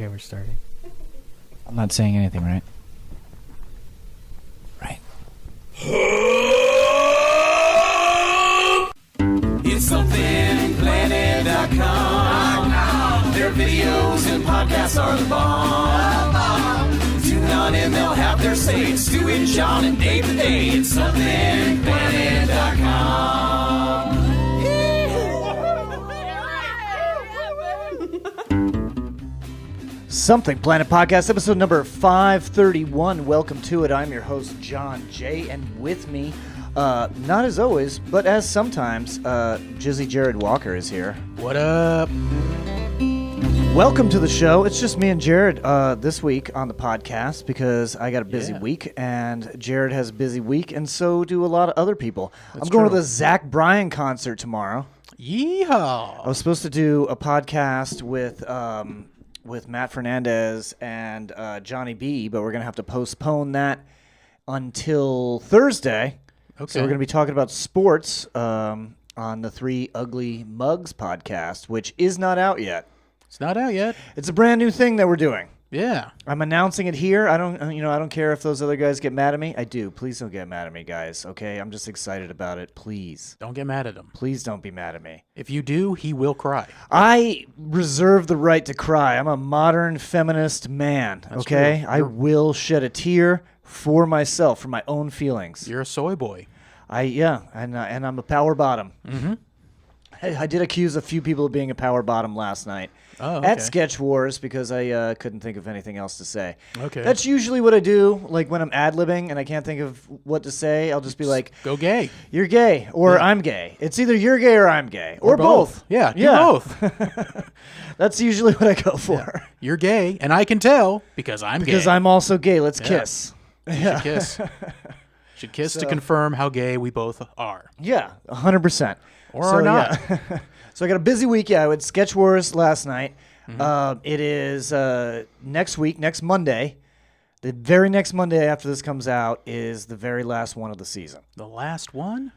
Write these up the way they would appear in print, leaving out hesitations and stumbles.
Okay, we're starting. I'm not saying anything, right? Right. It's somethingplanet.com. Their videos and podcasts are the bomb. Tune on in, they'll have their say. It's Stu and John and Dave today. It's somethingplanet.com. Something Planet Podcast, episode number 531. Welcome to it. I'm your host, John J., and with me, not as always, but as sometimes, Jizzy Jerod Walker is here. What up? Welcome to the show. It's just me and Jared this week on the podcast because I got a busy week, and Jared has a busy week, and so do a lot of other people. I'm going to the Zach Bryan concert tomorrow. Yeehaw! I was supposed to do a podcast with Matt Fernandez and Johnny B, but we're going to have to postpone that until Thursday. Okay. So we're going to be talking about sports on the Three Ugly Mugs podcast, which is not out yet. It's not out yet. It's a brand new thing that we're doing. Yeah. I'm announcing it here. I don't care if those other guys get mad at me. I do. Please don't get mad at me, guys. Okay? I'm just excited about it. Please. Don't get mad at him. Please don't be mad at me. If you do, he will cry. I reserve the right to cry. I'm a modern feminist man. That's okay? true. I will shed a tear for myself, for my own feelings. You're a soy boy. And I'm a power bottom. Mm-hmm. I did accuse a few people of being a power bottom last night at Sketch Wars because I couldn't think of anything else to say. Okay. That's usually what I do. Like when I'm ad-libbing and I can't think of what to say, I'll just be like, go gay. You're gay, or I'm gay. It's either you're gay or I'm gay, or both. Yeah, do both. That's usually what I go for. Yeah. You're gay, and I can tell because I'm gay. Because I'm also gay. Let's kiss. You should kiss. Should kiss to confirm how gay we both are. Yeah, 100%. Or are not. Yeah. So I got a busy week. Yeah, I went Sketch Wars last night. Mm-hmm. It is next week, next Monday. The very next Monday after this comes out is the very last one of the season. The last one?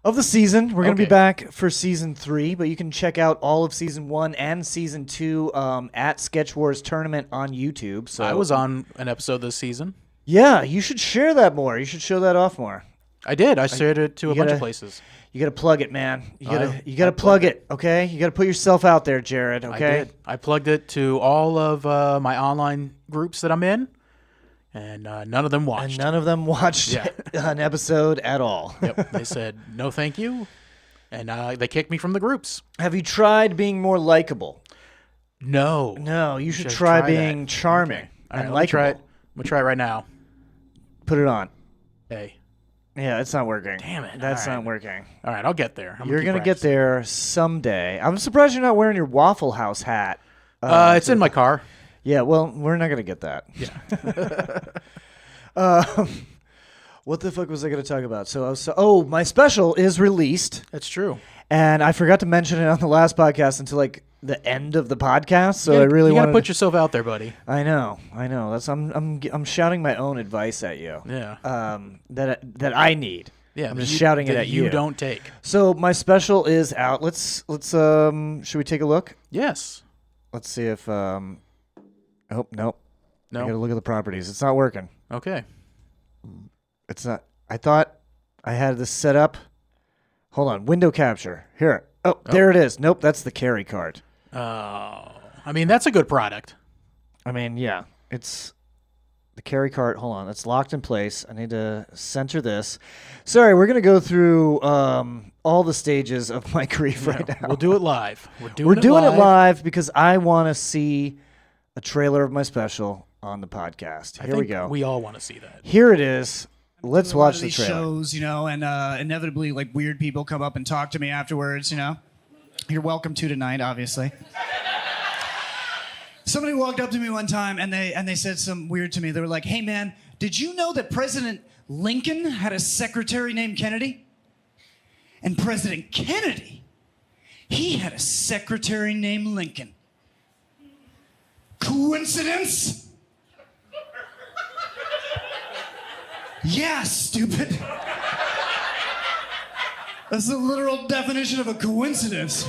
Of the season. We're going to be back for season 3, but you can check out all of season 1 and season 2 at Sketch Wars Tournament on YouTube. So I was on an episode this season. Yeah, you should share that more. You should show that off more. I did. I shared it to a bunch of places. You got to plug it, man. You got to plug it, okay? You got to put yourself out there, Jared, okay? I did. I plugged it to all of my online groups that I'm in, and none of them watched. And none of them watched an episode at all. Yep. They said, no thank you, and they kicked me from the groups. Have you tried being more likable? No. No, you should try being charming and likable. I'm going to try it right now. Put it on. Hey. Yeah, it's not working. Damn it. That's not working. All right, I'll get there. You're going to get there someday. I'm surprised you're not wearing your Waffle House hat. It's in my car. Yeah, well, we're not going to get that. Yeah. What the fuck was I going to talk about? My special is released. That's true. And I forgot to mention it on the last podcast until like the end of the podcast. So I really want to put yourself out there, buddy. I know. That's I'm shouting my own advice at you. Yeah. That I need. Yeah. I'm just shouting it at you. You don't take. So my special is out. Let's should we take a look? Yes. Let's see if oh nope. No. I gotta look at the properties. It's not working. Okay. It's not. I thought I had this set up. Hold on. Window capture. Here. Oh, there it is. Nope, that's the carry card. Oh. I mean, that's a good product. I mean, yeah. It's the carry card. Hold on. It's locked in place. I need to center this. Sorry, we're going to go through all the stages of my grief right now. We'll do it live. We're doing it live because I want to see a trailer of my special on the podcast. Here we go. We all want to see that. Here it is. Let's watch the trailer. Shows, and inevitably, like, weird people come up and talk to me afterwards. You're welcome to tonight, obviously. Somebody walked up to me one time and they said something weird to me. They were like, "Hey, man, did you know that President Lincoln had a secretary named Kennedy? And President Kennedy, he had a secretary named Lincoln. Coincidence?" Yeah, stupid. That's the literal definition of a coincidence.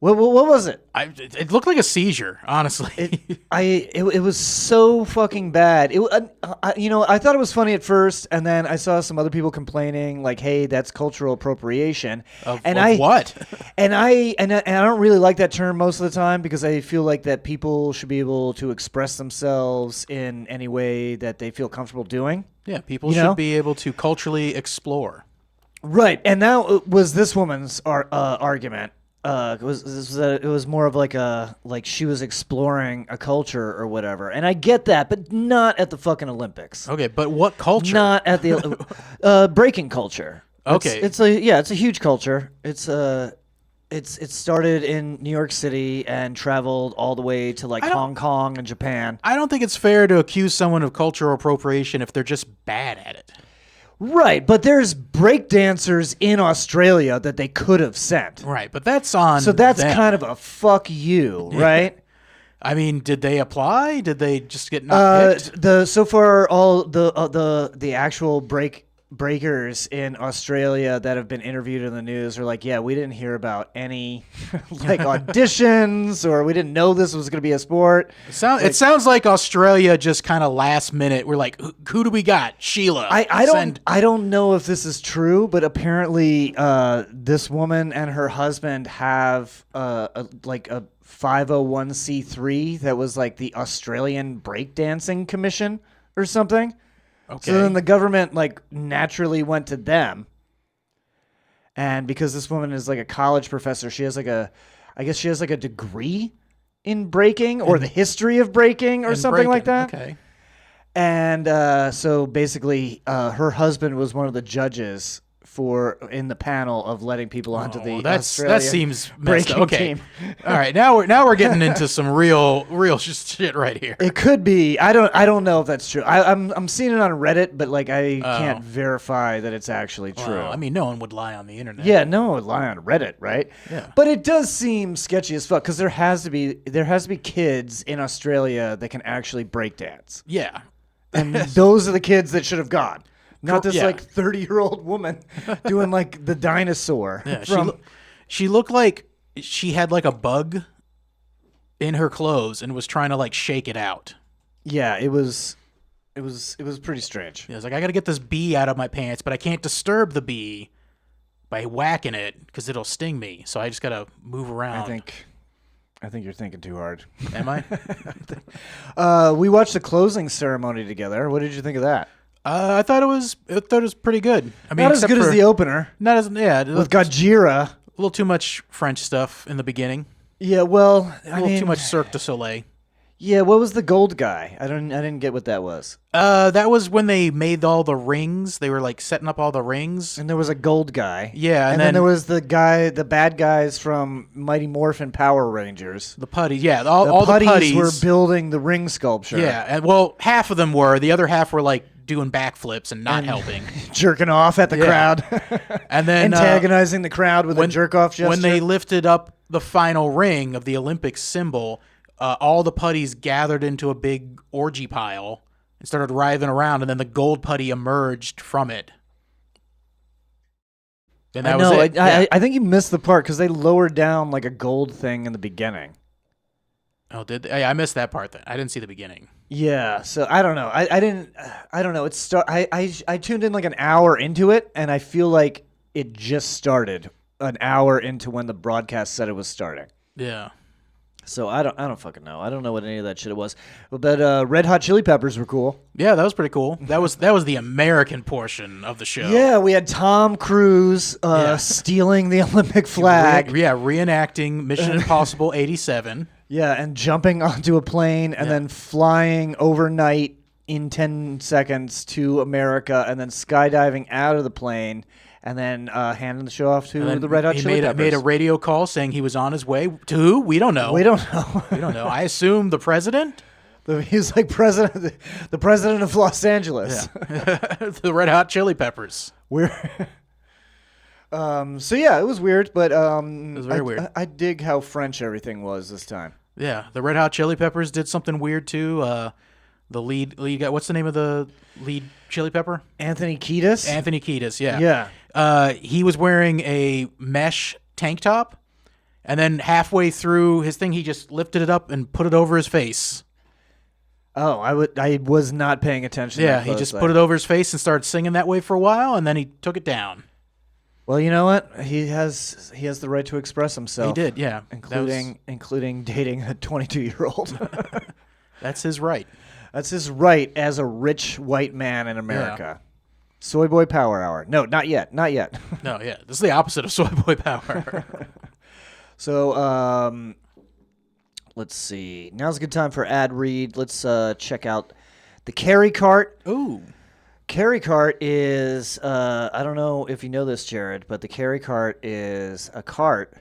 What was it? It looked like a seizure, honestly. It was so fucking bad. I thought it was funny at first, and then I saw some other people complaining, like, "Hey, that's cultural appropriation." Of what? And I don't really like that term most of the time because I feel like that people should be able to express themselves in any way that they feel comfortable doing. Yeah, people should be able to culturally explore. Right, and that was this woman's argument. It was more of like she was exploring a culture or whatever, and I get that, but not at the fucking Olympics. Okay, but what culture? Not at the breaking culture. Okay, it's a huge culture. It started in New York City and traveled all the way to like Hong Kong and Japan. I don't think it's fair to accuse someone of cultural appropriation if they're just bad at it. Right, but there's breakdancers in Australia that they could have sent. Right, but that's on So that's them. kind of a fuck you, right? I mean, did they apply? Did they just get not picked? So far, all the actual breakers in Australia that have been interviewed in the news are like, yeah, we didn't hear about any like auditions, or we didn't know this was going to be a sport. It sounds like Australia just kind of last minute. We're like, who do we got? Sheila. I don't know if this is true, but apparently this woman and her husband have a 501c3 that was like the Australian Breakdancing Commission or something. Okay. So then the government like naturally went to them. And because this woman is like a college professor, she has like a degree in breaking or the history of breaking or something like that. Okay. And so basically her husband was one of the judges in the panel of letting people onto the Australian that seems messed breaking up. Okay. team. All right, now we're getting into some real shit right here. It could be. I don't know if that's true. I'm seeing it on Reddit, but like I can't verify that it's actually true. Well, I mean, no one would lie on the internet. Yeah, no one would lie on Reddit, right? Yeah. But it does seem sketchy as fuck because there has to be kids in Australia that can actually break dance. Yeah. And those are the kids that should have gone. Not this Yeah. like 30-year-old woman doing like the dinosaur. Yeah, she looked like she had like a bug in her clothes and was trying to like shake it out. Yeah, it was pretty strange. Yeah, I was like, I got to get this bee out of my pants, but I can't disturb the bee by whacking it because it'll sting me. So I just got to move around. I think you're thinking too hard. Am I? We watched the closing ceremony together. What did you think of that? I thought it was pretty good. I mean, Not as good as the opener. Not as With Gojira. A little too much French stuff in the beginning. Yeah, well, A little too much Cirque du Soleil. Yeah, what was the gold guy? I didn't get what that was. That was when they made all the rings. They were like setting up all the rings. And there was a gold guy. Yeah, and then there was the bad guys from Mighty Morphin Power Rangers. The putties, yeah, all the putties were building the ring sculpture. Yeah, and well, half of them were. The other half were like doing backflips and not helping, jerking off at the crowd, and then antagonizing the crowd with a jerk off gesture. When they lifted up the final ring of the Olympic symbol. All the putties gathered into a big orgy pile and started writhing around, and then the gold putty emerged from it. And that was it. I think you missed the part because they lowered down like a gold thing in the beginning. Oh, did they? I missed that part then. I didn't see the beginning. Yeah, so I don't know. I don't know. I tuned in like an hour into it, and I feel like it just started an hour into when the broadcast said it was starting. Yeah. So I don't fucking know. I don't know what any of that shit was. But Red Hot Chili Peppers were cool. Yeah, that was pretty cool. That was the American portion of the show. Yeah, we had Tom Cruise stealing the Olympic flag. Reenacting Mission Impossible 87. Yeah, and jumping onto a plane and then flying overnight in 10 seconds to America and then skydiving out of the plane. And then handing the show off to the Red Hot Chili Peppers. He made a radio call saying he was on his way to who? We don't know. We don't know. We don't know. I assume the president? He's like the president of Los Angeles. Yeah. The Red Hot Chili Peppers. So yeah, it was weird, but it was very weird. I dig how French everything was this time. Yeah, the Red Hot Chili Peppers did something weird too. The lead guy, what's the name of the lead Chili Pepper? Anthony Kiedis. Yeah. Yeah. He was wearing a mesh tank top, And then halfway through his thing, he just lifted it up and put it over his face. Oh, I was not paying attention. Yeah, he just put it over his face and started singing that way for a while, and then he took it down. Well, you know what? He has the right to express himself. He did, yeah. Including dating a 22-year-old. That's his right. That's his right as a rich white man in America. Yeah. Soy boy power hour. No, not yet. Not yet. No, yeah. This is the opposite of soy boy power. So, let's see. Now's a good time for ad read. Let's check out the Carry Cart. Ooh. Carry Cart is, I don't know if you know this, Jared, but the Carry Cart is a cart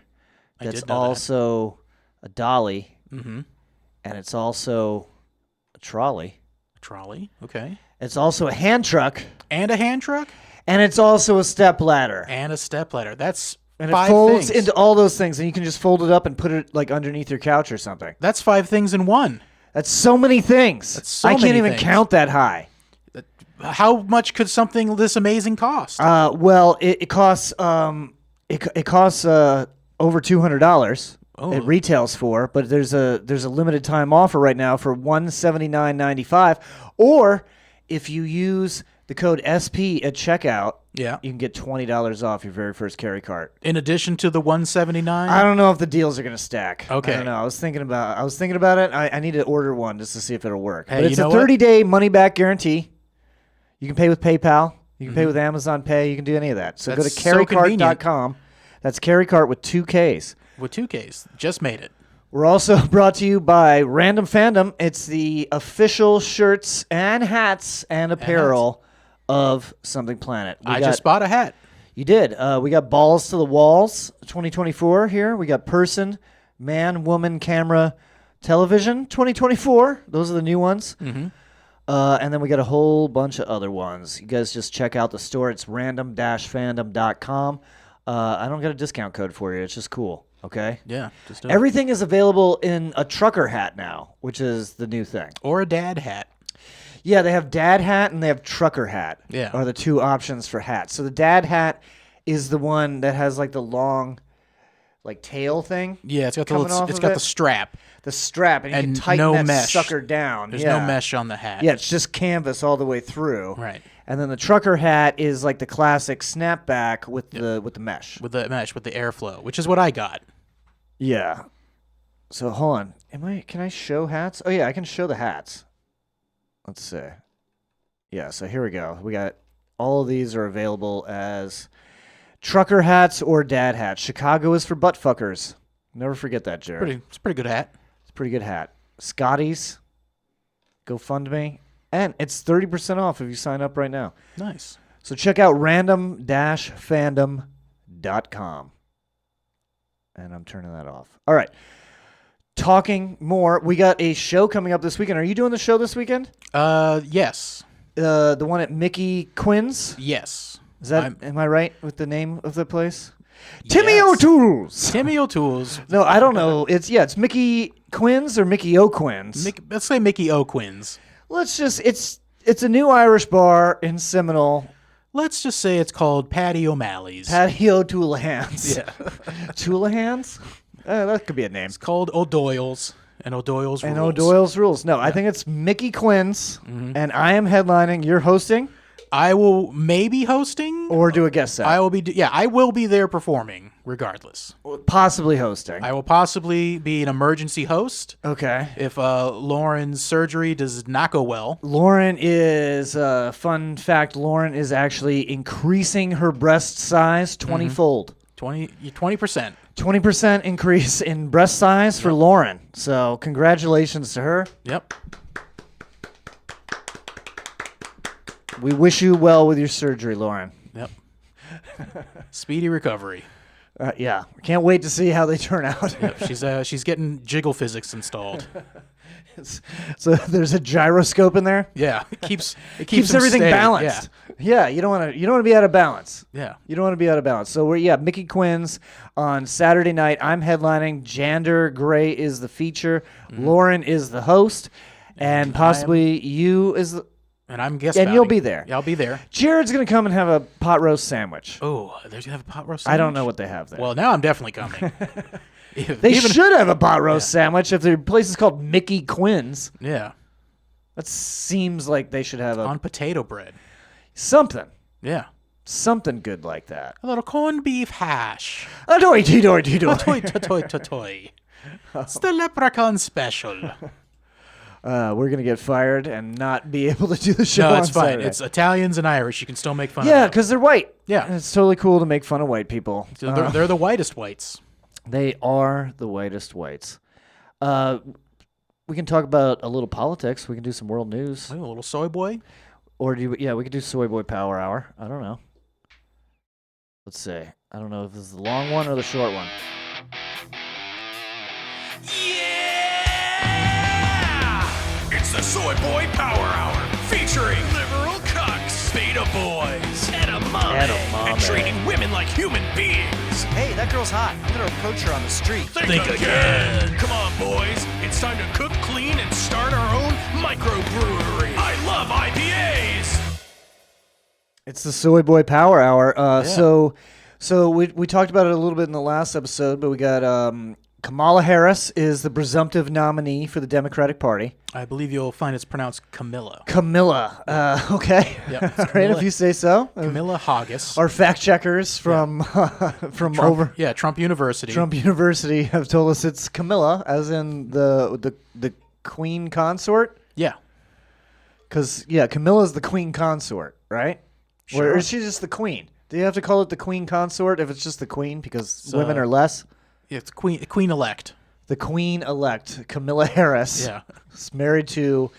that's also a dolly, mm-hmm. and it's also a trolley. A trolley, okay. It's also a hand truck. And a hand truck? And it's also a step ladder. And a step ladder. That's and 5 it folds things. into all those things, and you can just fold it up and put it like underneath your couch or something. That's 5 things in one. That's so many things. That's so I many can't even things. count that high. How much could something this amazing cost? Well, it costs it costs over $200. Oh. It retails for, but there's a limited time offer right now for $179.95. Or if you use the code SP at checkout, yeah, you can get $20 off your very first Carry Cart. In addition to the $179? I don't know if the deals are going to stack. Okay. I don't know. I was thinking about it. I need to order one just to see if it'll work. Hey, but it's you a know 30-day money-back guarantee. You can pay with PayPal. You can pay with Amazon Pay. You can do any of that. So That's go to so carrycart.com. That's Carrycart with 2 Ks. With 2 Ks. Just made it. We're also brought to you by Random Fandom. It's the official shirts and hats and apparel of Something Planet. I just bought a hat. You did. We got Balls to the Walls 2024 here. We got Person, Man, Woman, Camera, Television 2024. Those are the new ones. Mm-hmm. And then we got a whole bunch of other ones. You guys just check out the store. It's random-fandom.com. I don't got a discount code for you. It's just cool. Okay? Yeah. Just do it. Everything is available in a trucker hat now, which is the new thing. Or a dad hat. Yeah, they have dad hat and they have trucker hat. Yeah. Are the 2 options for hats. So the dad hat is the one that has like the long like tail thing. Yeah, it's got the strap. The strap, and you can And tighten no that mesh. sucker down. There's no mesh on the hat. Yeah, it's just canvas all the way through. Right. And then the trucker hat is like the classic snapback with the mesh. With the mesh, with the airflow, which is what I got. Yeah. So hold on. Can I show hats? Oh yeah, I can show the hats. Let's see. Yeah, so here we go. We got all of these are available as trucker hats or dad hats. Chicago is for butt fuckers. Never forget that, Jared. It's a pretty good hat. It's a pretty good hat. Scotty's, GoFundMe, and it's 30% off if you sign up right now. Nice. So check out random-fandom.com. And I'm turning that off. All right. Talking more. We got a show coming up this weekend. Are you doing the show this weekend? Yes. The one at Mickey Quinn's? Yes. Is that? Am I right with the name of the place? Yes. Timmy O'Toole's. Timmy O'Toole's. No, I don't know. It's Mickey Quinn's or Mickey O'Quinn's. Let's say Mickey O'Quinn's. It's a new Irish bar in Seminole. Let's just say it's called Patty O'Malley's. Patty O'Toolahan's. Yeah. Toolahan's? That could be a name. It's called O'Doyle's. And O'Doyle's Rules. And O'Doyle's Rules. No, I think it's Mickey Quinn's, and I am headlining. You're hosting? I will maybe hosting. Or do a guest set? I will be there performing regardless. Possibly hosting. I will possibly be an emergency host. Okay. If Lauren's surgery does not go well. Lauren is, fun fact, Lauren is actually increasing her breast size 20-fold. 20%. 20% increase in breast size for Lauren. So congratulations to her. Yep. We wish you well with your surgery, Lauren. Yep. Speedy recovery. Yeah. Can't wait to see how they turn out. Yep. She's getting jiggle physics installed. So there's a gyroscope in there? Yeah. It keeps everything steady. balanced. Yeah, you don't want to be out of balance. Yeah. You don't want to be out of balance. So Mickey Quinn's on Saturday night. I'm headlining. Jander Gray is the feature. Lauren is the host, and possibly you is the And I'm guest and spouting. you'll be there. Yeah, I'll be there. Jared's going to come and have a pot roast sandwich. Oh, they're going to have a pot roast I sandwich? don't know what they have there. Well, now I'm definitely coming. They should have a pot roast sandwich if their place is called Mickey Quinn's. Yeah. That seems like they should have on potato bread. Something. Yeah. Something good like that. A little corned beef hash. Toy. Toy. It's the leprechaun special. We're going to get fired and not be able to do the show. No, it's on fine. Saturday. It's Italians and Irish. You can still make fun of Yeah, them. because they're white. Yeah. And it's totally cool to make fun of white people. So they're the whitest whites. They are the whitest whites. We can talk about a little politics. We can do some world news. A little soy boy. Or we could do Soy Boy Power Hour. I don't know. Let's see. I don't know if this is the long one or the short one. Yeah! It's the Soy Boy Power Hour, featuring liberal cucks, beta boys, edamame, and treating women like human beings. Hey, that girl's hot. I'm gonna approach her on the street. Think again. Come on, boys. It's time to cook clean and start our own microbrewery. I love IPAs. It's the Soy Boy Power Hour. So we talked about it a little bit in the last episode, but we got Kamala Harris is the presumptive nominee for the Democratic Party. I believe you'll find it's pronounced Camilla. Camilla. Okay. Yep. All right, if you say so. Camilla Haggis. Our fact checkers from Trump University. Trump University have told us it's Camilla, as in the queen consort. Yeah. Because Camilla's the queen consort, right? Sure. Or is she just the queen? Do you have to call it the queen consort if it's just the queen because women are less? Yeah, it's queen elect. The queen elect, Camilla Harris, Yeah. is married to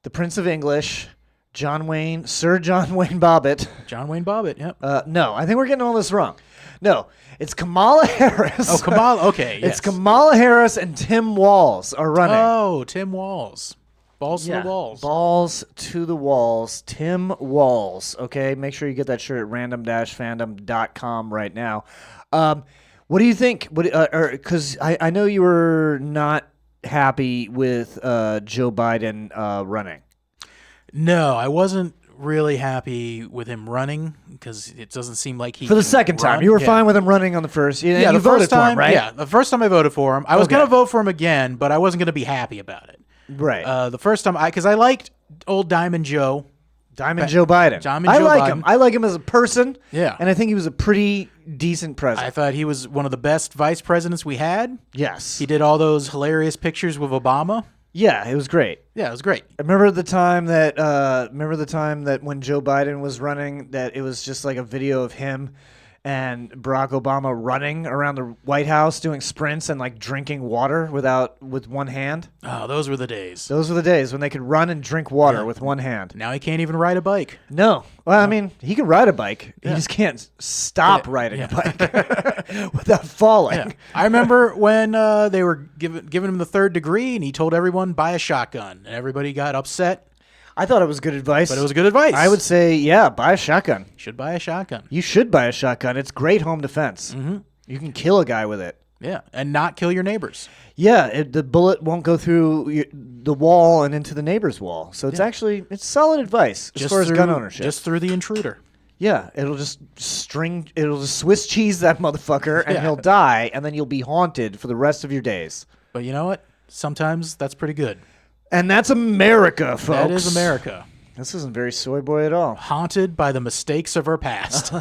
the Prince of English, Sir John Wayne Bobbitt. John Wayne Bobbitt, yep. No, I think we're getting all this wrong. No, it's Kamala Harris. Oh, Kamala, okay, yes. It's Kamala Harris and Tim Walz are running. Oh, Tim Walz. Balls to the walls. Balls to the walls. Tim Walz. Okay, make sure you get that shirt at random-fandom.com right now. What do you think? Because I know you were not happy with Joe Biden running. No, I wasn't really happy with him running because it doesn't seem like he For the can second time. run. You were Yeah. fine with him running on the first. Yeah, you the voted first for time, him, right? Yeah, the first time I voted for him. I was Okay. going to vote for him again, but I wasn't going to be happy about it. Right. The first time, because I liked old Diamond Joe. Joe Biden. I like Biden. him. I like him as a person. Yeah. And I think he was a pretty decent I president. thought he was one of the best vice presidents we had. Yes. He did all those hilarious pictures with Obama. Yeah, it was great. Yeah, it was great. I remember the time that when Joe Biden was running, that it was just like a video of him and Barack Obama running around the White House doing sprints and like drinking water with one hand. Oh, those were the days. Those were the days when they could run and drink water with one hand. Now he can't even ride a bike. No. Well, I mean, he can ride a bike. Yeah. He just can't stop riding Yeah. a bike without falling. Yeah. I remember when they were giving him the third degree and he told everyone, buy a shotgun. And everybody got upset, I thought it was good advice. but it was good advice. I would say, yeah, buy a shotgun. You should buy a shotgun. You should buy a shotgun. It's great home defense. Mm-hmm. You can kill a guy with it. Yeah, and not kill your neighbors. Yeah, the bullet won't go through the wall and into the neighbor's wall. So it's it's solid advice as far as gun ownership. Just through the intruder. Yeah, it'll just Swiss cheese that motherfucker and Yeah. he'll die, and then you'll be haunted for the rest of your days. But you know what? Sometimes that's pretty good. And that's America, folks. That is America. This isn't very soy boy at all. Haunted by the mistakes of our past.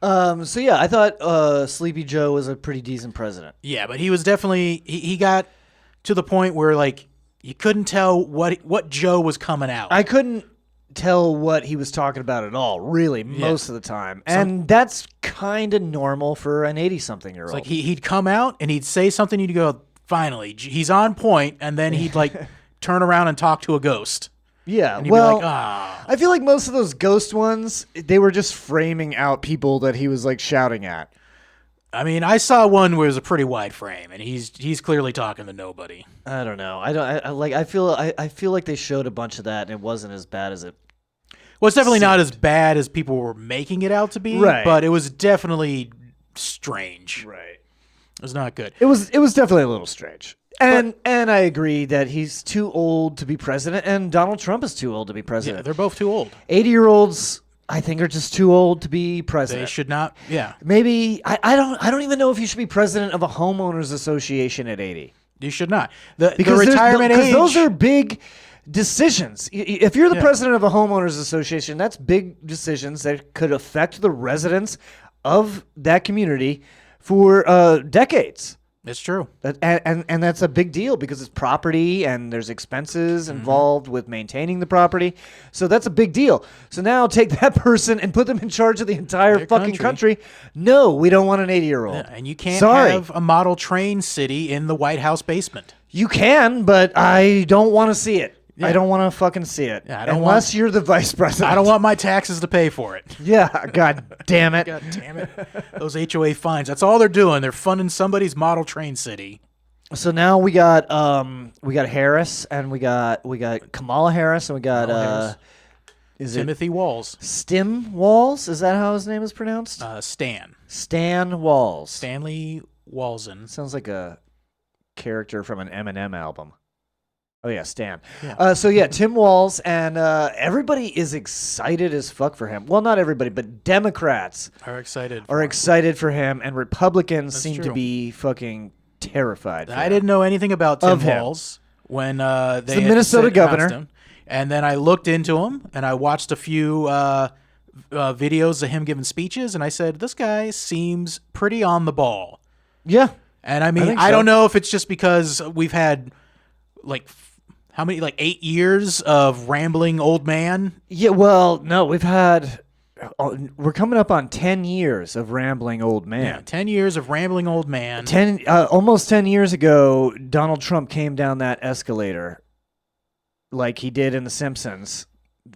So yeah, I thought Sleepy Joe was a pretty decent president. Yeah, but he was definitely he got to the point where like you couldn't tell what Joe was coming out. I couldn't tell what he was talking about at all, really, most of the time. And that's kind of normal for an 80-something-year-old. Like he'd come out and he'd say something, you'd go, finally, he's on point, and then he'd like turn around and talk to a ghost. Yeah, And you'd well, be like, ah. I feel like most of those ghost ones, they were just framing out people that he was like shouting at. I mean, I saw one where it was a pretty wide frame, and he's clearly talking to nobody. I don't know. I feel like they showed a bunch of that, and it wasn't as bad as it. Well, it's definitely not as bad as people were making it out to be, Right. but it was definitely strange. Right. It was not good. It was definitely a little strange. And I agree that he's too old to be president, and Donald Trump is too old to be Yeah, president. they're both too old. 80-year-olds I think are just too old to be president. They should not. Yeah. Maybe I don't even know if you should be president of a homeowners association at 80. You should not. The Because retirement age. because those are big decisions. If you're the president of a homeowners association, that's big decisions that could affect the residents of that community for decades. It's true. And that's a big deal because it's property and there's expenses involved with maintaining the property. So that's a big deal. So now take that person and put them in charge of the entire fucking country. No, we don't want an 80-year-old. Yeah, and you can't have a model train city in the White House basement. You can, but I don't want to see it. Yeah. I don't want to fucking see it. Yeah, unless you're the vice president. I don't want my taxes to pay for it. Yeah, god damn it. God damn it. Those HOA fines. That's all they're doing. They're funding somebody's model train city. So now we got Harris and we got Kamala Harris and we got Timothy Walls. Stim Walls? Is that how his name is pronounced? Stan Walls. Stanley Walzen. Sounds like a character from an Eminem album. Oh yeah, Stan. Yeah. So yeah, Tim Walz, and everybody is excited as fuck for him. Well, not everybody, but Democrats are excited for him, and Republicans seem to be fucking terrified. I didn't know anything about Tim Walz when they the Minnesota governor. Him. And then I looked into him and I watched a few videos of him giving speeches, and I said, this guy seems pretty on the ball. Yeah. And I mean, I don't know if it's just because we've had how many 8 years of rambling old man? Yeah, well, no, we're coming up on 10 years of rambling old man. Yeah, 10 years of rambling old man. Almost 10 years ago, Donald Trump came down that escalator like he did in The Simpsons,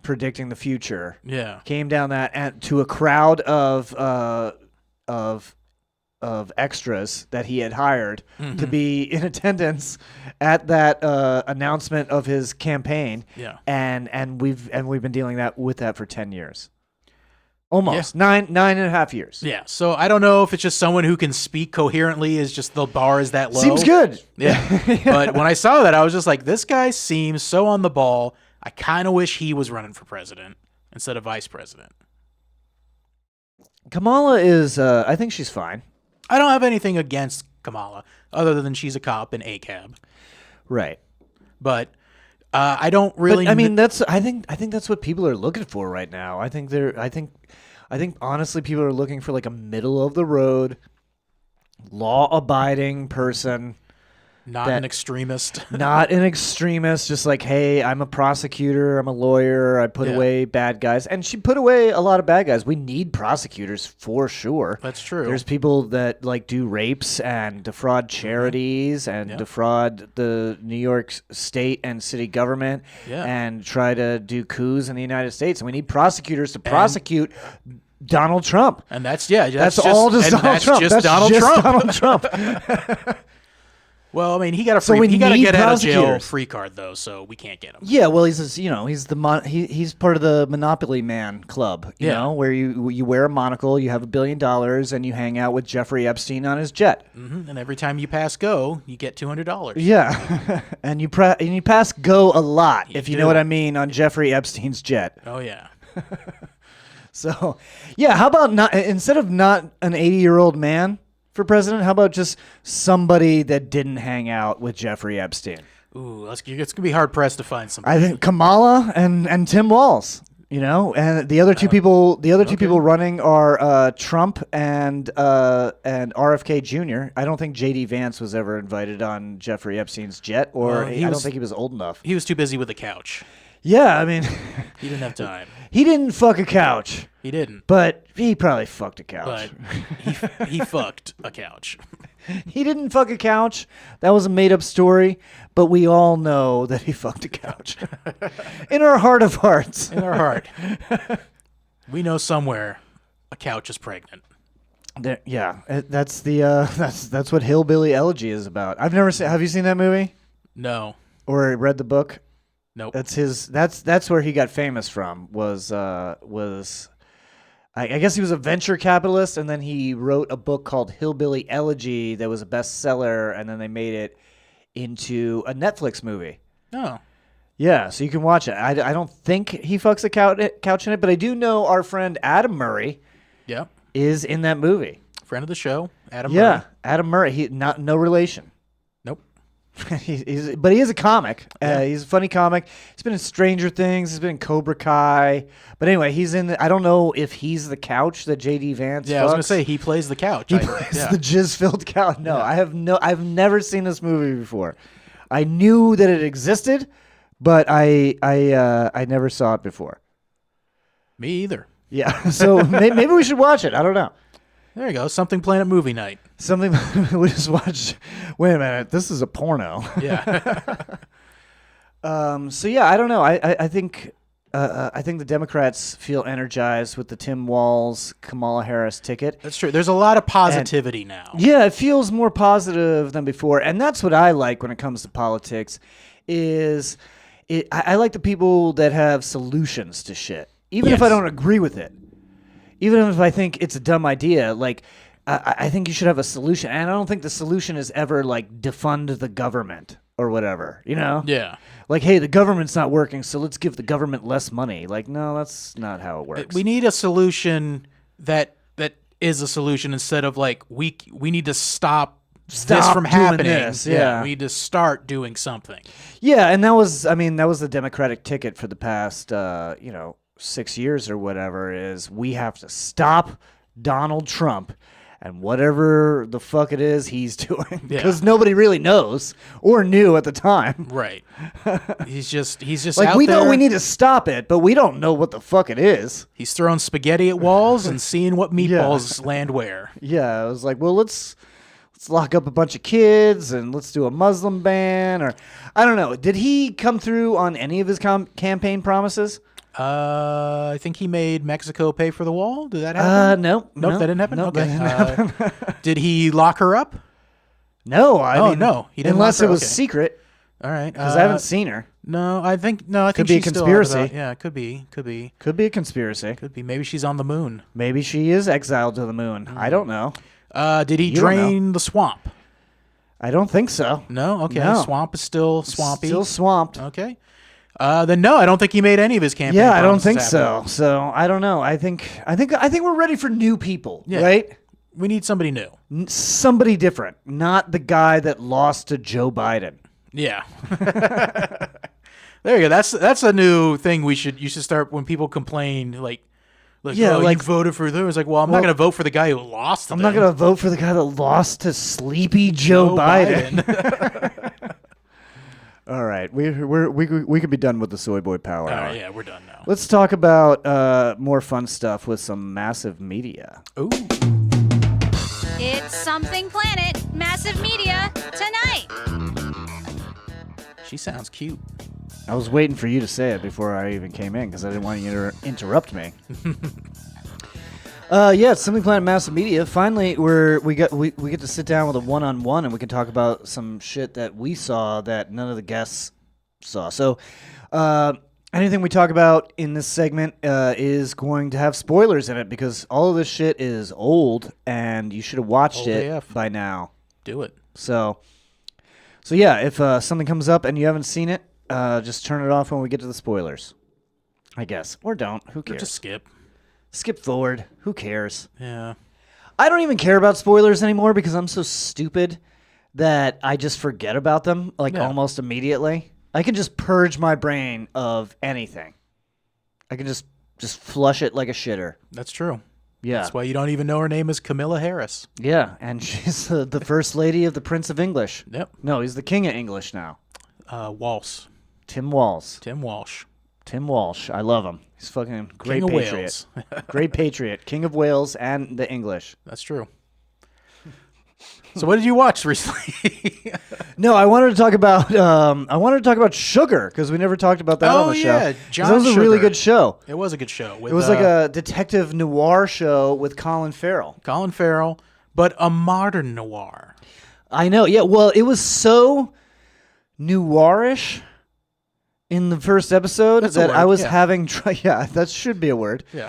predicting the future. Yeah. Came down that to a crowd of extras that he had hired to be in attendance at that announcement of his campaign. Yeah. And we've been dealing with that for 10 years. Almost. Yeah. Nine and a half years. Yeah. So I don't know if it's just someone who can speak coherently is just the bar is that low. Seems good. Yeah. But when I saw that, I was just like, this guy seems so on the ball. I kind of wish he was running for president instead of vice president. Kamala is, I think she's fine. I don't have anything against Kamala other than she's a cop in ACAB. Right. But I don't really. But, I mean, I think that's what people are looking for right now. I think honestly, people are looking for like a middle of the road, law-abiding person. Not an extremist. Not an extremist, just like, hey, I'm a prosecutor, I'm a lawyer, I put away bad guys. And she put away a lot of bad guys. We need prosecutors for sure. That's true. There's people that do rapes and defraud charities and defraud the New York state and city government and try to do coups in the United States. And we need prosecutors to prosecute Donald Trump. And that's Donald Trump. Just Donald Trump. Well, I mean, he got a he got to get out of jail free card though, so we can't get him. Yeah, well, he's he's part of the Monopoly Man Club, you know, where you wear a monocle, you have $1 billion, and you hang out with Jeffrey Epstein on his jet. Mm-hmm. And every time you pass go, you get $200. Yeah, and you pass go a lot, if you know what I mean, on Jeffrey Epstein's jet. Oh yeah. So, yeah, how about instead of not an 80-year-old man for president, how about just somebody that didn't hang out with Jeffrey Epstein? Ooh, it's going to be hard pressed to find somebody. I think Kamala and Tim Walz, and the other two people running are Trump and RFK Jr. I don't think J.D. Vance was ever invited on Jeffrey Epstein's jet, I don't think he was old enough. He was too busy with the couch. Yeah, I mean, he didn't have time. He didn't fuck a couch. He didn't. But he probably fucked a couch. But he fucked a couch. He didn't fuck a couch. That was a made-up story, but we all know that he fucked a couch. In our heart of hearts. In our heart. We know somewhere a couch is pregnant. That's that's what Hillbilly Elegy is about. I've never seen. Have you seen that movie? No. Or read the book? Nope. That's where he got famous from. I guess he was a venture capitalist, and then he wrote a book called Hillbilly Elegy that was a bestseller, and then they made it into a Netflix movie. Oh. Yeah, so you can watch it. I don't think he fucks a couch in it, but I do know our friend Adam Murray Yep. is in that movie. Friend of the show, Adam Yeah, Murray. Adam Murray. He no relation. Nope. But he is a comic. He's a funny comic. He's been in Stranger Things. He's been in Cobra Kai. But anyway, he's in. I don't know if he's the couch that J.D. Vance. Yeah, fucks. I was gonna say he plays the couch. He plays the jizz-filled couch. No, I've never seen this movie before. I knew that it existed, but I never saw it before. Me either. Yeah, so maybe we should watch it. I don't know. There you go. Something Planet movie night. Something we just watched. Wait a minute, this is a porno. Yeah. So yeah, I don't know. I think the Democrats feel energized with the Tim Walz Kamala Harris ticket. That's true. There's a lot of positivity now. Yeah, it feels more positive than before, and that's what I like when it comes to politics. I like the people that have solutions to shit, even if I don't agree with it. Even if I think it's a dumb idea, like I think you should have a solution, and I don't think the solution is ever like defund the government or whatever, you know? Yeah. Like, hey, the government's not working, so let's give the government less money. Like, no, that's not how it works. We need a solution that is a solution instead of like we need to stop this from doing happening. this, yeah. We need to start doing something. Yeah, and that was the Democratic ticket for the past 6 years or whatever. Is we have to stop Donald Trump and whatever the fuck it is he's doing, because nobody really knows or knew at the time. Right. He's just Like, out we there. know we need to stop it, but we don't know what the fuck it is. He's throwing spaghetti at walls and seeing what meatballs land where. Yeah, I was like, well, let's lock up a bunch of kids and let's do a Muslim ban, or I don't know. Did he come through on any of his campaign promises? I think he made Mexico pay for the wall. Did that happen? Nope, Nope, that didn't happen? Nope, Okay. that didn't happen. Did he lock her up? No, I mean, no, he didn't unless lock her. it was Okay. secret, All right. because I haven't seen her. I think Could be a she's still out of conspiracy. that. Yeah, it could be. Could be a conspiracy. Could be. Maybe she's on the moon. Maybe she is exiled to the moon. I don't know. Did he You don't drain the swamp? I don't think so. No? Okay. No. Swamp is still swampy. Still swamped. Okay. Then no, I don't think he made any of his campaign. Yeah, I don't think promises so. happen. So I don't know. I think we're ready for new people, Yeah. right? We need somebody new. Somebody different, not the guy that lost to Joe Biden. Yeah. There you go. That's a new thing you should start when people complain like Yeah, like- you voted for them. It's like, well, I'm not going to vote for the guy who lost to I'm them. not gonna vote for the guy that lost to sleepy Joe Biden. All right, we could be done with the Soy Boy Power All Hour. right, yeah, we're done now. Let's talk about more fun stuff with some massive media. Ooh. It's Something Planet Massive Media tonight. She sounds cute. I was waiting for you to say it before I even came in because I didn't want you to interrupt me. Yeah, it's Something Planet Massive Media. Finally, we get to sit down with a one-on-one and we can talk about some shit that we saw that none of the guests saw. So, anything we talk about in this segment is going to have spoilers in it because all of this shit is old and you should have watched Old it AF. by now. Do it. So yeah, if something comes up and you haven't seen it, just turn it off when we get to the spoilers, I guess. Or don't. Who Or cares? just skip. Skip forward. Who cares? Yeah. I don't even care about spoilers anymore because I'm so stupid that I just forget about them almost immediately. I can just purge my brain of anything. I can just flush it like a shitter. That's true. Yeah. That's why you don't even know her name is Camilla Harris. Yeah, and she's the first lady of the Prince of English. Yep. No, he's the King of English now. Walsh. Tim Walz. Tim Walsh. Tim Walsh. I love him. He's fucking great King of patriot. Wales. Great patriot. King of Wales and the English. That's true. So what did you watch recently? No, I wanted to talk about Sugar because we never talked about that on the show. yeah, 'Cause John that was a really Sugar. good show. It was a good show. It was like a detective noir show with Collin Farrell. Colin Farrell, but a modern noir. I know. Yeah. Well, it was so noirish in the first episode That's a that I word, was yeah. having. Yeah, that should be a word. Yeah.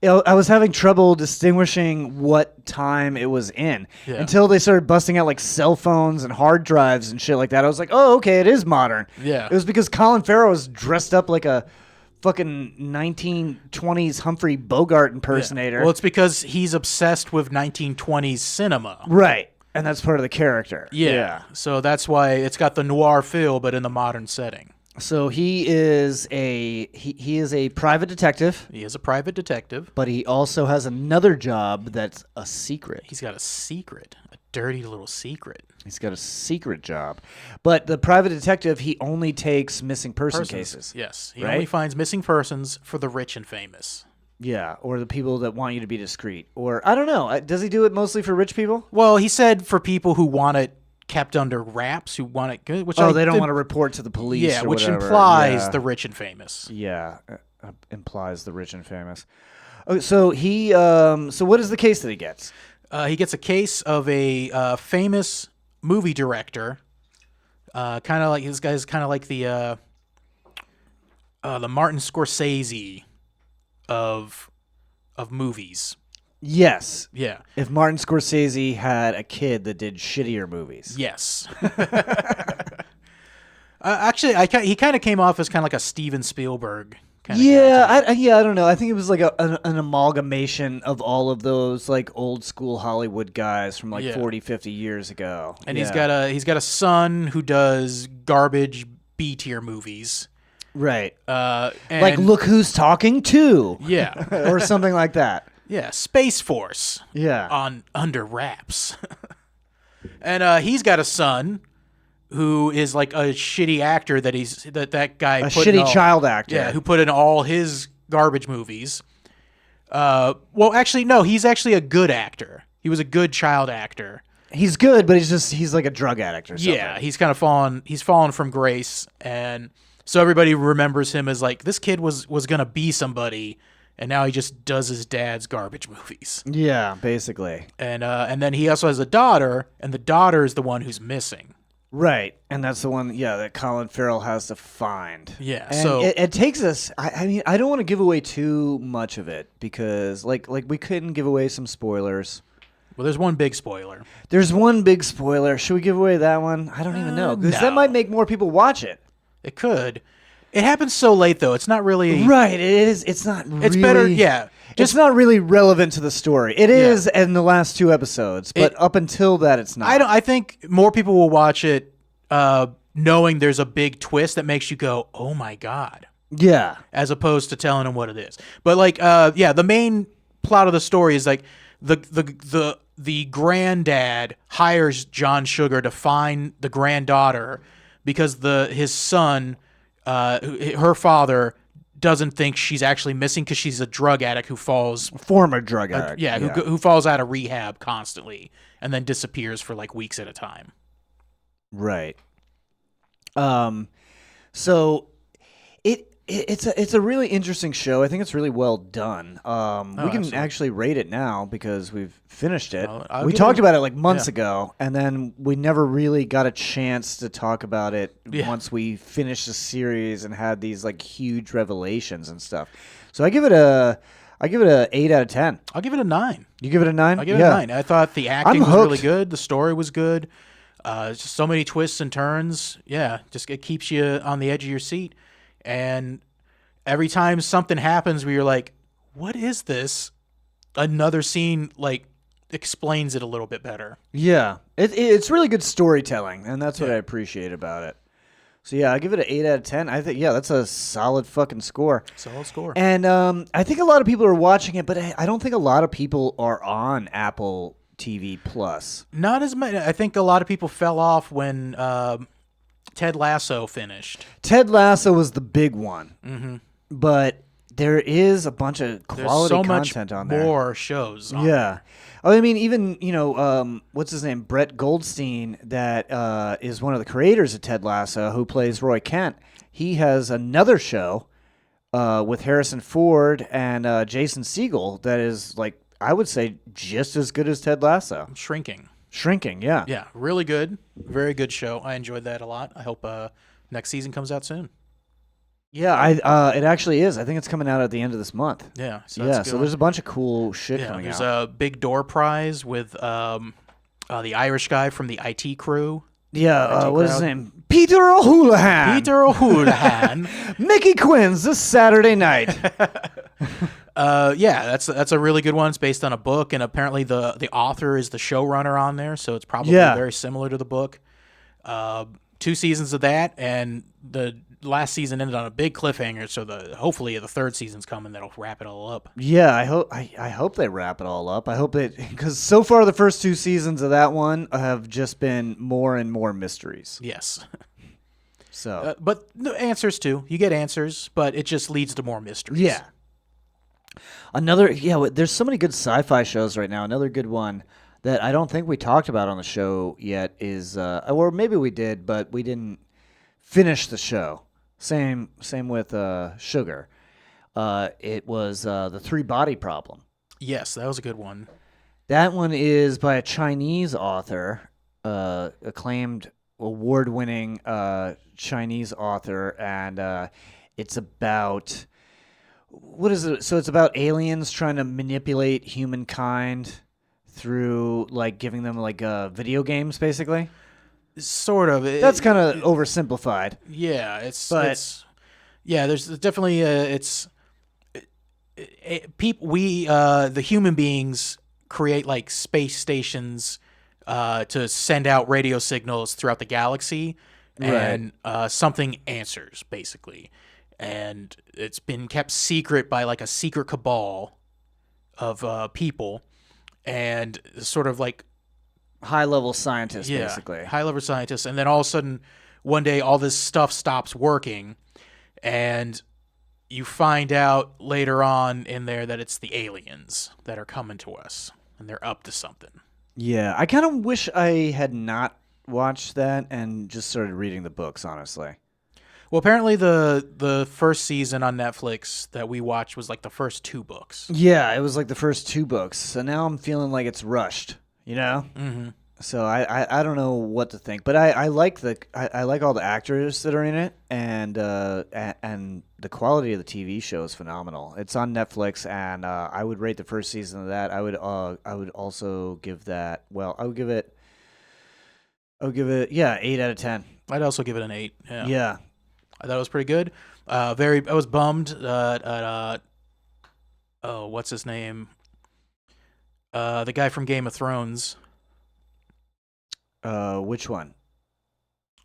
I was having trouble distinguishing what time it was in until they started busting out like cell phones and hard drives and shit like that. I was like, oh, okay, it is modern. Yeah. It was because Collin Farrell was dressed up like a fucking 1920s Humphrey Bogart impersonator. Well, it's because he's obsessed with 1920s cinema. Right. And that's part of the character. Yeah. So that's why it's got the noir feel, but in the modern setting. So he is a private detective. He is a private detective. But he also has another job that's a secret. He's got a secret, a dirty little secret. He's got a secret job. But the private detective, he only takes missing person cases. Yes. He right? only finds missing persons for the rich and famous. Yeah, or the people that want you to be discreet. Or, I don't know. Does he do it mostly for rich people? Well, he said for people who want it kept under wraps, who want it good. Which they don't want to report to the police. Yeah, or which whatever. implies the rich and famous. Yeah, implies the rich and famous. Okay, so he. So what is the case that he gets? He gets a case of a famous movie director. Kind of like this guy's kind of like the Martin Scorsese of movies. Yes. Yeah. If Martin Scorsese had a kid that did shittier movies. Yes. Actually, he kind of came off as kind of like a Steven Spielberg kind of guy. I don't know. I think it was like an amalgamation of all of those like old school Hollywood guys from like 40, 50 years ago. And he's got a son who does garbage B-tier movies. Right. And like Look Who's Talking Too. Yeah. Or something like that. Yeah, Space Force. Yeah. On Under Wraps. And he's got a son who is like a shitty actor that guy a shitty child actor. Yeah, who put in all his garbage movies. Well, actually, no, he's actually a good actor. He was a good child actor. He's good, but he's like a drug addict or something. Yeah, he's kind of fallen from grace, and so everybody remembers him as like this kid was gonna be somebody. And now he just does his dad's garbage movies. Yeah, basically. And then he also has a daughter, and the daughter is the one who's missing. Right, and that's the one, that Collin Farrell has to find. Yeah, and so it takes us. I mean, I don't want to give away too much of it because, like we couldn't give away some spoilers. Well, there's one big spoiler. There's one big spoiler. Should we give away that one? I don't even know because that might make more people watch it. It could. It happens so late, though. It's not really... Right, it is. It's not really... It's better, yeah. It's not really relevant to the story. It is in the last 2 episodes, but up until that, it's not. I think more people will watch it knowing there's a big twist that makes you go, oh my God. Yeah. As opposed to telling them what it is. But, like, the main plot of the story is, like, the granddad hires John Sugar to find the granddaughter because his son... her father doesn't think she's actually missing because she's a drug addict who falls... Former drug addict. Who falls out of rehab constantly and then disappears for like weeks at a time. Right. So it's a really interesting show. I think it's really well done. We can absolutely. actually rate it now because we've finished it. I'll we give talked it- about it like months ago, and then we never really got a chance to talk about it once we finished the series and had these like huge revelations and stuff. So I give it a 8 out of 10. I'll give it a 9. You give it a 9? I'll give it a 9. I thought the acting was hooked. really good. The story was good. Just so many twists and turns. Yeah, just it keeps you on the edge of your seat. And every time something happens where you're like, what is this? Another scene like explains it a little bit better. Yeah. It's really good storytelling, and that's what I appreciate about it. So yeah, I give it an 8 out of 10. I think that's a solid fucking score. Solid score. And I think a lot of people are watching it, but I don't think a lot of people are on Apple TV Plus. Not as much. I think a lot of people fell off when Ted Lasso finished. Ted Lasso was the big one, but there is a bunch of quality content on there. More shows. On there. I mean, even what's his name, Brett Goldstein, that is one of the creators of Ted Lasso, who plays Roy Kent. He has another show with Harrison Ford and Jason Segel that is like I would say just as good as Ted Lasso. Shrinking, yeah. Yeah, really good. Very good show. I enjoyed that a lot. I hope next season comes out soon. Yeah, it actually is. I think it's coming out at the end of this month. Yeah. So Yeah, that's a good so one. there's a bunch of cool shit Yeah, coming there's out. a big door prize with the Irish guy from the IT crew. Yeah, IT what is his crowd. name? Peter O'Houlihan. Peter O'Houlihan. Mickey Quinn's this Saturday night. Yeah, that's a really good one. It's based on a book, and apparently the author is the showrunner on there, so it's probably very similar to the book. 2 seasons of that, and the last season ended on a big cliffhanger. So hopefully the 3rd season's coming that'll wrap it all up. Yeah, I hope they wrap it all up. I hope because so far the first 2 seasons of that one have just been more and more mysteries. Yes. So, but no answers too. You get answers, but it just leads to more mysteries. yeah. There's so many good sci-fi shows right now. Another good one that I don't think we talked about on the show yet is, or maybe we did, but we didn't finish the show. Same with Sugar. It was the 3-Body Problem. Yes, that was a good one. That one is by a Chinese author, acclaimed, award-winning Chinese author, and it's about what is it? So it's about aliens trying to manipulate humankind through like giving them like video games, basically. Sort of. That's kind of oversimplified. Yeah, But- there's definitely the human beings create like space stations to send out radio signals throughout the galaxy, and something answers basically, and it's been kept secret by like a secret cabal of people, and sort of like High-level scientists, basically. high-level scientists, and then all of a sudden, one day, all this stuff stops working, and you find out later on in there that it's the aliens that are coming to us, and they're up to something. Yeah, I kind of wish I had not watched that and just started reading the books, honestly. Well, apparently the first season on Netflix that we watched was like the first 2 books. Yeah, it was like the first 2 books, so now I'm feeling like it's rushed, you know? Mm-hmm. So I don't know what to think, but I like I like all the actors that are in it, and the quality of the TV show is phenomenal. It's on Netflix, and I would rate the first season of that. I would also give that. Well, I would give it 8 out of 10. I'd also give it an 8. Yeah. Yeah. I thought it was pretty good. I was bummed at what's his name? The guy from Game of Thrones. Which one?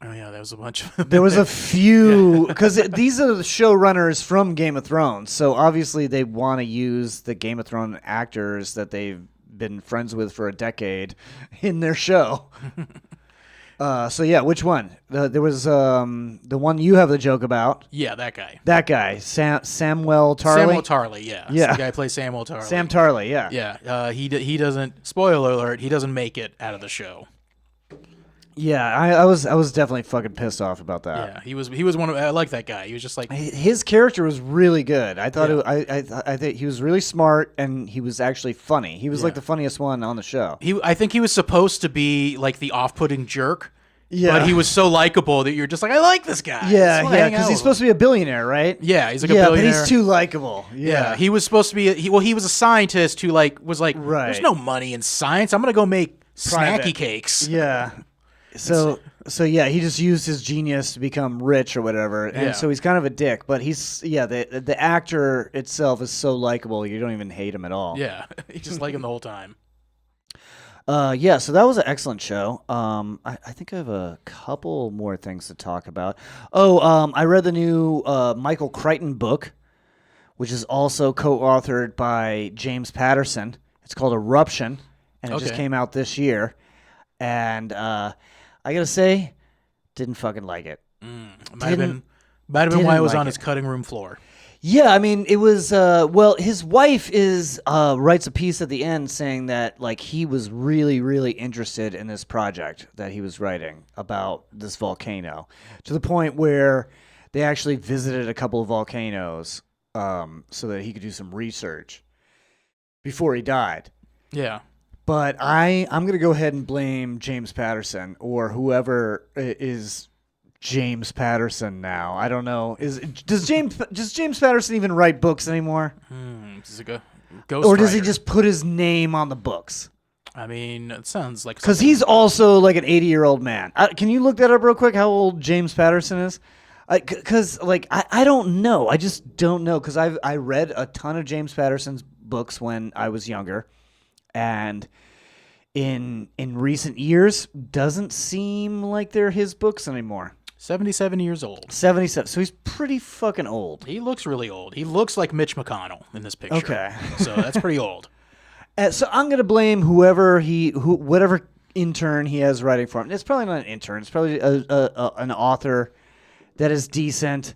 Oh yeah, there was a bunch of them. There was a few, because these are the showrunners from Game of Thrones, so obviously they want to use the Game of Thrones actors that they've been friends with for a decade in their show. So yeah, which one? There was the one you have the joke about. Yeah, that guy. That guy, Samuel Tarly. Samuel Tarly, yeah. Yeah. So the guy plays Samuel Tarly. Sam Tarly, yeah. Yeah, he doesn't. Spoiler alert: he doesn't make it out of the show. Yeah, I was definitely fucking pissed off about that. Yeah, he was one of. I like that guy. He was just like His character was really good. I thought Yeah. I think he was really smart, and he was actually funny. He was like the funniest one on the show. I think he was supposed to be like the off-putting jerk. Yeah. But he was so likable that you're just like, I like this guy. Yeah, because he's supposed to be a billionaire, right? Yeah, he's like a Yeah, but billionaire. he's too likable. Yeah, he was supposed to be. He was a scientist who was like, Right. there's no money in science. I'm gonna go make Private. snacky cakes. Yeah. So yeah, he just used his genius to become rich or whatever, and Yeah. so he's kind of a dick. But the actor itself is so likable, you don't even hate him at all. Yeah, you just like him the whole time. Yeah. So that was an excellent show. I think I have a couple more things to talk about. I read the new Michael Crichton book, which is also co-authored by James Patterson. It's called Eruption, and it just Okay. came out this year. And I gotta say, didn't fucking like it. Might have been why didn't it was like on it. his cutting room floor. Yeah, I mean, it was. Well, his wife writes a piece at the end saying that like he was really, really interested in this project that he was writing about this volcano, to the point where they actually visited a couple of volcanoes so that he could do some research before he died. Yeah. But I'm going to go ahead and blame James Patterson or whoever is James Patterson now. I don't know. Does James Patterson even write books anymore? Is it a ghost Or does he writer? just put his name on the books? I mean, it sounds like Because something- he's also like an 80-year-old man. Can you look that up real quick, how old James Patterson is? Because I don't know. I just don't know. Because I read a ton of James Patterson's books when I was younger. And in recent years, doesn't seem like they're his books anymore. 77 years old. 77. So he's pretty fucking old. He looks really old. He looks like Mitch McConnell in this picture. Okay. So that's pretty old. So I'm gonna blame whatever intern he has writing for him. It's probably not an intern. It's probably an author that is decent,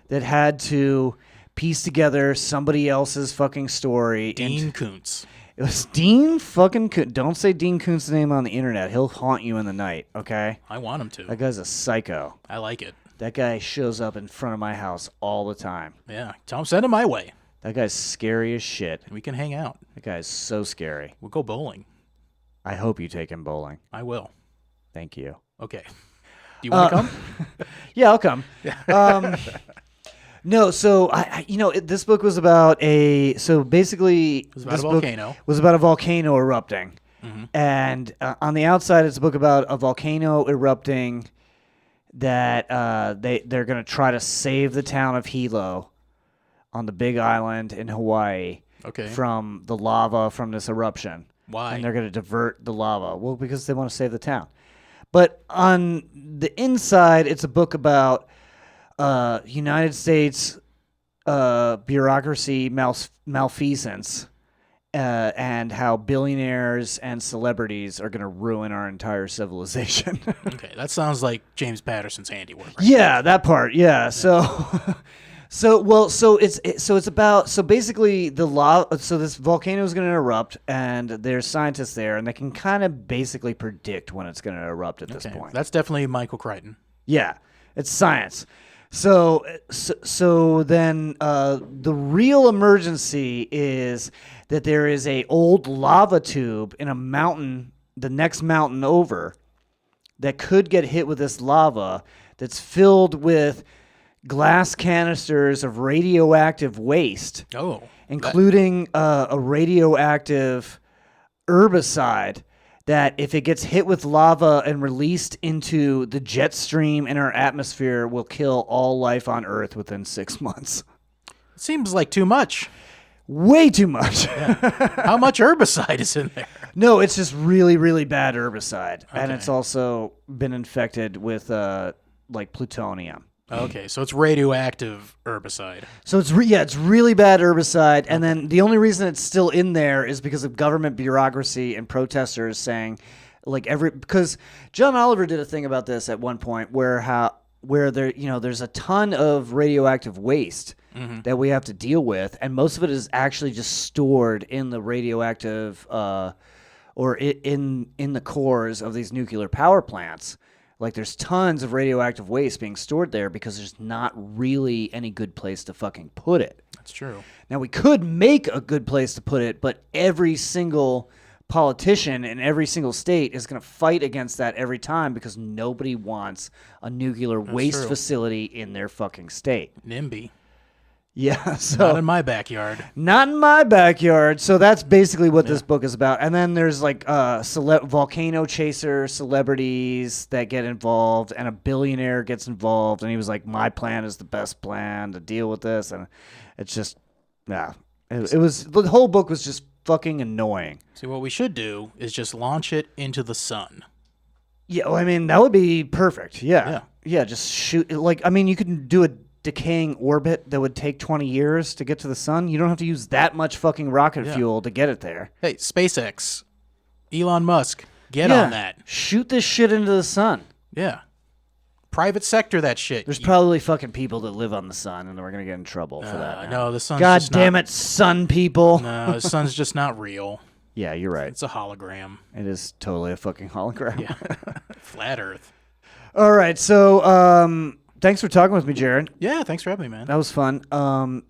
that had to piece together somebody else's fucking story. Dean Koontz. It was Dean fucking Koontz. Don't say Dean Koontz's name on the internet. He'll haunt you in the night. Okay. I want him to. That guy's a psycho. I like it. That guy shows up in front of my house all the time. Yeah. Tell him, send him my way. That guy's scary as shit. We can hang out. That guy's so scary. We'll go bowling. I hope you take him bowling. I will. Thank you. Okay. Do you want to come? Yeah, I'll come. No, so this book was about basically was about this a book volcano. was about a volcano erupting, and on the outside it's a book about a volcano erupting that they're gonna try to save the town of Hilo on the Big Island in Hawaii Okay. from the lava from this eruption. Why? And they're gonna divert the lava. Well, because they want to save the town. But on the inside, it's a book about United States bureaucracy malfeasance and how billionaires and celebrities are going to ruin our entire civilization. Okay. That sounds like James Patterson's handiwork. Right? Yeah, that part. Yeah. So basically the lava. So this volcano is going to erupt, and there's scientists there, and they can kind of basically predict when it's going to erupt at this Okay. point. That's definitely Michael Crichton. Yeah, it's science. So then the real emergency is that there is a old lava tube in a mountain, the next mountain over, that could get hit with this lava that's filled with glass canisters of radioactive waste, Oh. including a radioactive herbicide that if it gets hit with lava and released into the jet stream in our atmosphere will kill all life on Earth within 6 months. Seems like too much. Way too much. How much herbicide is in there? No, it's just really, really bad herbicide. And it's also been infected with plutonium. Okay, so it's radioactive herbicide. So it's really bad herbicide, and then the only reason it's still in there is because of government bureaucracy and protesters saying, because John Oliver did a thing about this at one point where there's a ton of radioactive waste that we have to deal with, and most of it is actually just stored in the radioactive or in the cores of these nuclear power plants. Like, there's tons of radioactive waste being stored there because there's not really any good place to fucking put it. That's true. Now, we could make a good place to put it, but every single politician in every single state is going to fight against that every time because nobody wants a nuclear waste true. facility in their fucking state. NIMBY. Yeah, so Not in my backyard. not in my backyard. So that's basically what this book is about. And then there's volcano chaser celebrities that get involved, and a billionaire gets involved. And he was like, "My plan is the best plan to deal with this." And it's just, it was the whole book was just fucking annoying. See, what we should do is just launch it into the sun. Yeah, well, I mean that would be perfect. Yeah. Yeah. Just shoot. You could do a decaying orbit that would take 20 years to get to the sun. You don't have to use that much fucking rocket fuel to get it there. Hey, SpaceX, Elon Musk, get on that. Shoot this shit into the sun. Yeah. Private sector that shit. There's probably fucking people that live on the sun, and we're gonna get in trouble for that. No, the sun's God just damn not, it, sun people. No, the sun's just not real. Yeah, you're right. It's a hologram. It is totally a fucking hologram. Yeah. Flat Earth. All right, so thanks for talking with me, Jared. Yeah, thanks for having me, man. That was fun.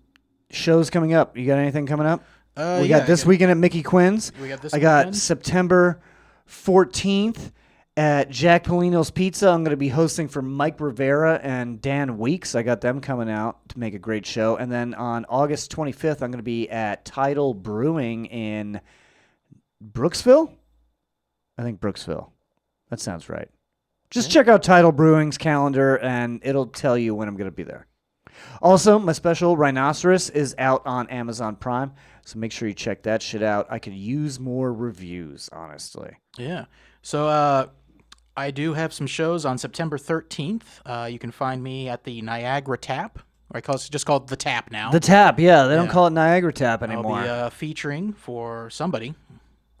Shows coming up. You got anything coming up? We yeah, got this weekend at Mickey Quinn's. We got this I got weekend? September 14th At Jack Polino's Pizza, I'm going to be hosting for Mike Rivera and Dan Weeks. I got them coming out to make a great show. And then on August 25th, I'm going to be at Tidal Brewing in Brooksville? I think Brooksville. That sounds right. Just check out Tidal Brewing's calendar, and it'll tell you when I'm going to be there. Also, my special Rhinoceros is out on Amazon Prime, so make sure you check that shit out. I could use more reviews, honestly. Yeah. So I do have some shows on September 13th. You can find me at the Niagara Tap. Or it's just called The Tap now. The Tap, yeah. They don't call it Niagara Tap anymore. I'll be featuring for somebody.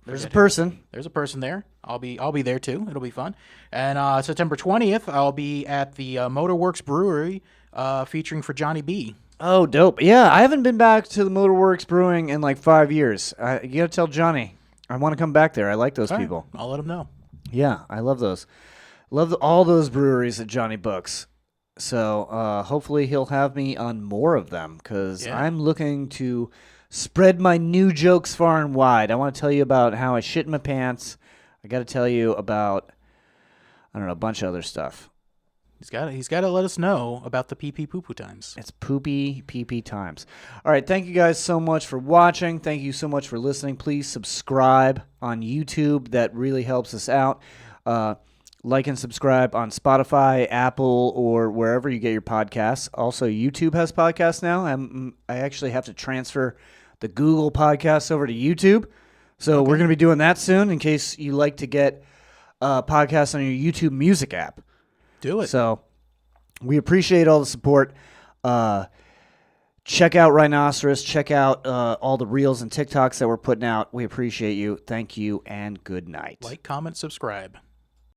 There's a person. There's a person there. I'll be there too. It'll be fun. And September 20th, I'll be at the Motorworks Brewery featuring for Johnny B. Oh, dope. Yeah, I haven't been back to the Motorworks Brewing in like 5 years. You got to tell Johnny. I want to come back there. I like those people. I'll let him know. Yeah, I love those. Love all those breweries that Johnny books. So hopefully he'll have me on more of them because I'm looking to spread my new jokes far and wide. I want to tell you about how I shit in my pants. I got to tell you about, I don't know, a bunch of other stuff. He's got to let us know about the pee-pee poo-poo times. It's poopy pee-pee times. All right, thank you guys so much for watching. Thank you so much for listening. Please subscribe on YouTube. That really helps us out. Like and subscribe on Spotify, Apple, or wherever you get your podcasts. Also, YouTube has podcasts now. I actually have to transfer the Google podcasts over to YouTube. So we're going to be doing that soon in case you like to get podcasts on your YouTube Music app. Do it. So we appreciate all the support. Check out Rhinoceros. Check out all the reels and TikToks that we're putting out. We appreciate you. Thank you, and good night. Like, comment, subscribe.